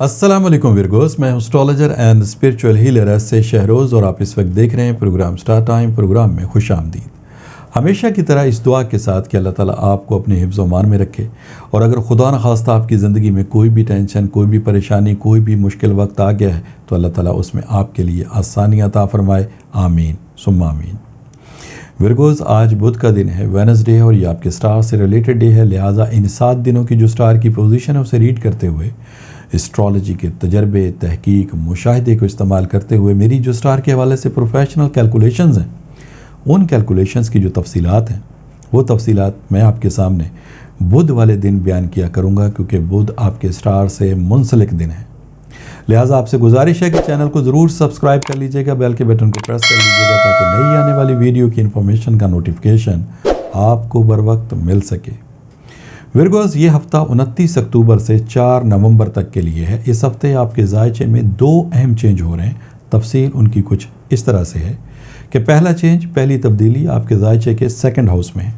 السلام علیکم ورگوز، میں اسٹرالوجر اینڈ اسپرچول ہیلر سے شہروز، اور آپ اس وقت دیکھ رہے ہیں پروگرام سٹار ٹائم۔ پروگرام میں خوش آمدید۔ ہمیشہ کی طرح اس دعا کے ساتھ کہ اللہ تعالیٰ آپ کو اپنے حفظ و امان میں رکھے، اور اگر خدا نخواستہ آپ کی زندگی میں کوئی بھی ٹینشن، کوئی بھی پریشانی، کوئی بھی مشکل وقت آ گیا ہے تو اللہ تعالیٰ اس میں آپ کے لیے آسانی عطا فرمائے۔ آمین ثم آمین۔ ورگوز، آج بدھ کا دن ہے، وینسڈے ہے، اور یہ آپ کے سٹار سے ریلیٹڈ ڈے ہے، لہٰذا ان 7 دنوں کی جو سٹار کی پوزیشن ہے اسے ریڈ کرتے ہوئے، اسٹرالوجی کے تجربے، تحقیق، مشاہدے کو استعمال کرتے ہوئے میری جو سٹار کے حوالے سے پروفیشنل کیلکولیشنز ہیں، ان کیلکولیشنز کی جو تفصیلات ہیں وہ تفصیلات میں آپ کے سامنے بدھ والے دن بیان کیا کروں گا، کیونکہ بدھ آپ کے سٹار سے منسلک دن ہے۔ لہٰذا آپ سے گزارش ہے کہ چینل کو ضرور سبسکرائب کر لیجئے گا، بیل کے بٹن کو پریس کر لیجئے گا تاکہ نئی آنے والی ویڈیو کی انفارمیشن کا نوٹیفیکیشن آپ کو بر وقت مل سکے۔ ورگوز، یہ ہفتہ 29 اکتوبر سے 4 نومبر تک کے لیے ہے۔ اس ہفتے آپ کے ذائچے میں 2 اہم چینج ہو رہے ہیں۔ تفصیل ان کی کچھ اس طرح سے ہے کہ پہلی تبدیلی آپ کے ذائچے کے 2nd ہاؤس میں ہے،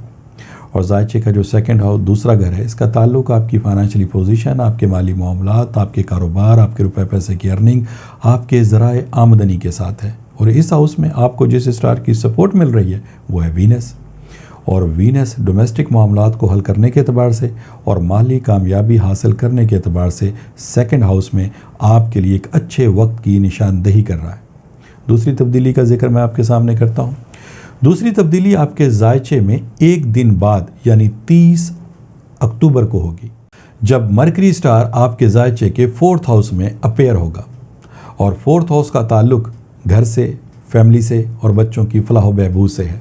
اور ذائچے کا جو 2nd ہاؤس دوسرا گھر ہے، اس کا تعلق آپ کی فائنینشلی پوزیشن، آپ کے مالی معاملات، آپ کے کاروبار، آپ کے روپے پیسے کی ارننگ، آپ کے ذرائع آمدنی کے ساتھ ہے۔ اور اس ہاؤس میں آپ کو جس سٹار کی سپورٹ مل رہی ہے وہ ہے وینس، اور وینس ڈومیسٹک معاملات کو حل کرنے کے اعتبار سے اور مالی کامیابی حاصل کرنے کے اعتبار سے 2nd ہاؤس میں آپ کے لیے ایک اچھے وقت کی نشاندہی کر رہا ہے۔ دوسری تبدیلی کا ذکر میں آپ کے سامنے کرتا ہوں۔ دوسری تبدیلی آپ کے ذائچے میں 1 دن بعد یعنی 30 اکتوبر کو ہوگی، جب مرکری سٹار آپ کے ذائچے کے 4th ہاؤس میں اپیئر ہوگا، اور 4th ہاؤس کا تعلق گھر سے، فیملی سے اور بچوں کی فلاح و بہبود سے ہے۔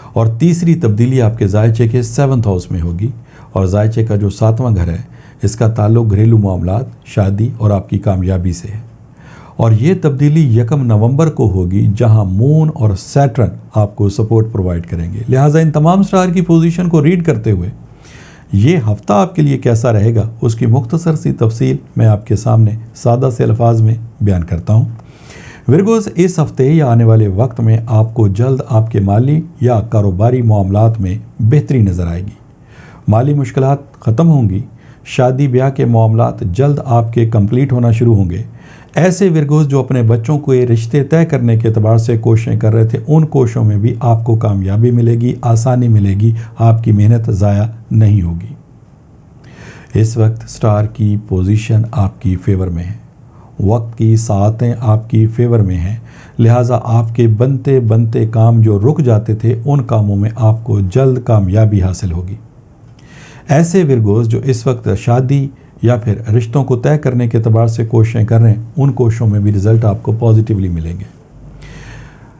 اور تیسری تبدیلی آپ کے ذائچے کے 7th ہاؤس میں ہوگی، اور ذائچے کا جو 7واں گھر ہے اس کا تعلق گھریلو معاملات، شادی اور آپ کی کامیابی سے ہے۔ اور یہ تبدیلی 1 نومبر کو ہوگی، جہاں مون اور سیٹرن آپ کو سپورٹ پرووائڈ کریں گے۔ لہٰذا ان تمام سٹار کی پوزیشن کو ریڈ کرتے ہوئے یہ ہفتہ آپ کے لیے کیسا رہے گا اس کی مختصر سی تفصیل میں آپ کے سامنے سادہ سے الفاظ میں بیان کرتا ہوں۔ ورگوز، اس ہفتے یا آنے والے وقت میں آپ کو جلد آپ کے مالی یا کاروباری معاملات میں بہتری نظر آئے گی۔ مالی مشکلات ختم ہوں گی، شادی بیاہ کے معاملات جلد آپ کے کمپلیٹ ہونا شروع ہوں گے۔ ایسے ورگوز جو اپنے بچوں کو یہ رشتے طے کرنے کے اعتبار سے کوششیں کر رہے تھے، ان کوششوں میں بھی آپ کو کامیابی ملے گی، آسانی ملے گی، آپ کی محنت ضائع نہیں ہوگی۔ اس وقت سٹار کی پوزیشن آپ کی فیور میں ہے، وقت کی ساعتیں آپ کی فیور میں ہیں، لہٰذا آپ کے بنتے کام جو رک جاتے تھے ان کاموں میں آپ کو جلد کامیابی حاصل ہوگی۔ ایسے ورگوز جو اس وقت شادی یا پھر رشتوں کو طے کرنے کے اعتبار سے کوششیں کر رہے ہیں، ان کوششوں میں بھی رزلٹ آپ کو پازیٹیولی ملیں گے۔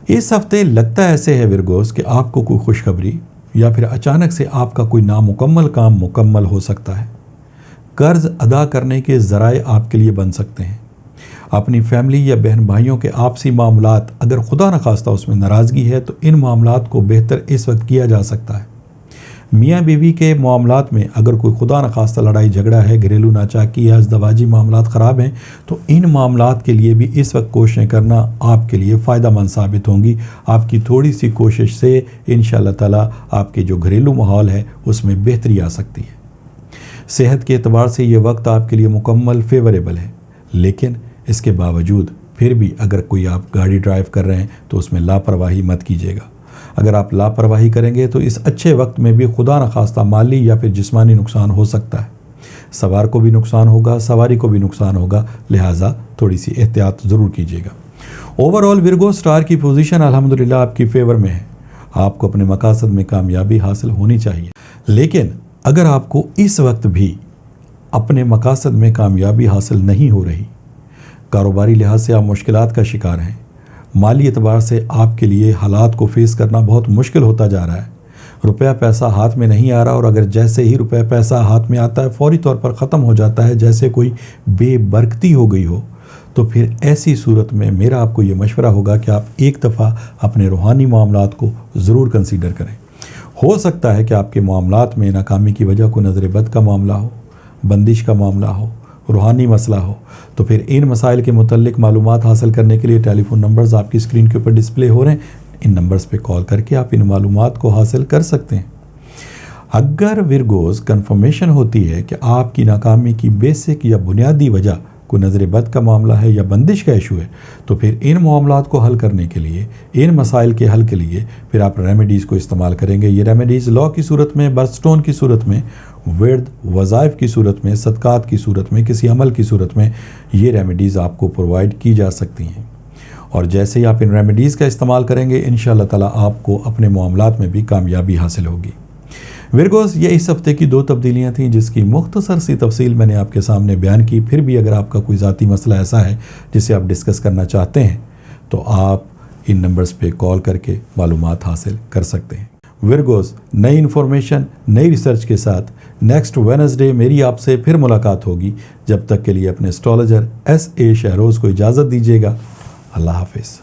اس ہفتے لگتا ایسے ہے ورگوز کہ آپ کو کوئی خوشخبری یا پھر اچانک سے آپ کا کوئی نامکمل کام مکمل ہو سکتا ہے۔ قرض ادا کرنے کے ذرائع آپ کے لیے بن سکتے ہیں۔ اپنی فیملی یا بہن بھائیوں کے آپسی معاملات، اگر خدا نخواستہ اس میں ناراضگی ہے تو ان معاملات کو بہتر اس وقت کیا جا سکتا ہے۔ میاں بیوی کے معاملات میں اگر کوئی خدا نخواستہ لڑائی جھگڑا ہے، گھریلو ناچاکی یا ازدواجی معاملات خراب ہیں، تو ان معاملات کے لیے بھی اس وقت کوششیں کرنا آپ کے لیے فائدہ مند ثابت ہوں گی۔ آپ کی تھوڑی سی کوشش سے انشاءاللہ تعالیٰ آپ کے جو گھریلو ماحول ہے اس میں بہتری آ سکتی ہے۔ صحت کے اعتبار سے یہ وقت آپ کے لیے مکمل فیوریبل ہے، لیکن اس کے باوجود پھر بھی اگر کوئی آپ گاڑی ڈرائیو کر رہے ہیں تو اس میں لاپرواہی مت کیجیے گا۔ اگر آپ لاپرواہی کریں گے تو اس اچھے وقت میں بھی خدا نخواستہ مالی یا پھر جسمانی نقصان ہو سکتا ہے۔ سوار کو بھی نقصان ہوگا، سواری کو بھی نقصان ہوگا، لہٰذا تھوڑی سی احتیاط ضرور کیجیے گا۔ اوورآل ورگو سٹار کی پوزیشن الحمدللہ آپ کی فیور میں ہے۔ آپ کو اپنے مقاصد میں کامیابی حاصل ہونی چاہیے، لیکن اگر آپ کو اس وقت بھی اپنے مقاصد میں کامیابی حاصل نہیں ہو رہی، کاروباری لحاظ سے آپ مشکلات کا شکار ہیں، مالی اعتبار سے آپ کے لیے حالات کو فیس کرنا بہت مشکل ہوتا جا رہا ہے، روپیہ پیسہ ہاتھ میں نہیں آ رہا، اور اگر جیسے ہی روپیہ پیسہ ہاتھ میں آتا ہے فوری طور پر ختم ہو جاتا ہے، جیسے کوئی بے برکتی ہو گئی ہو، تو پھر ایسی صورت میں میرا آپ کو یہ مشورہ ہوگا کہ آپ ایک دفعہ اپنے روحانی معاملات کو ضرور کنسیڈر کریں۔ ہو سکتا ہے کہ آپ کے معاملات میں ناکامی کی وجہ کوئی نظر بد کا معاملہ ہو، بندش کا معاملہ ہو، روحانی مسئلہ ہو، تو پھر ان مسائل کے متعلق معلومات حاصل کرنے کے لیے ٹیلی فون نمبرز آپ کی اسکرین کے اوپر ڈسپلے ہو رہے ہیں، ان نمبرز پہ کال کر کے آپ ان معلومات کو حاصل کر سکتے ہیں۔ اگر ورگوز کنفرمیشن ہوتی ہے کہ آپ کی ناکامی کی بیسک یا بنیادی وجہ کوئی نظر بد کا معاملہ ہے یا بندش کا ایشو ہے، تو پھر ان معاملات کو حل کرنے کے لیے، ان مسائل کے حل کے لیے پھر آپ ریمیڈیز کو استعمال کریں گے۔ یہ ریمیڈیز لا کی صورت میں، برتھ سٹون کی صورت میں، ورد وظائف کی صورت میں، صدقات کی صورت میں، کسی عمل کی صورت میں یہ ریمیڈیز آپ کو پرووائڈ کی جا سکتی ہیں۔ اور جیسے ہی آپ ان ریمیڈیز کا استعمال کریں گے انشاءاللہ تعالیٰ آپ کو اپنے معاملات میں بھی کامیابی حاصل ہوگی۔ ورگوز، یہ اس ہفتے کی 2 تبدیلیاں تھیں جس کی مختصر سی تفصیل میں نے آپ کے سامنے بیان کی۔ پھر بھی اگر آپ کا کوئی ذاتی مسئلہ ایسا ہے جسے آپ ڈسکس کرنا چاہتے ہیں تو آپ ان نمبرز پہ کال کر کے معلومات حاصل کر سکتے ہیں۔ ورگوز، نئی انفارمیشن، نئی ریسرچ کے ساتھ نیکسٹ وینسڈے میری آپ سے پھر ملاقات ہوگی۔ جب تک کے لیے اپنے اسٹرالوجر ایس اے شہروز کو اجازت دیجیے گا۔ اللہ حافظ۔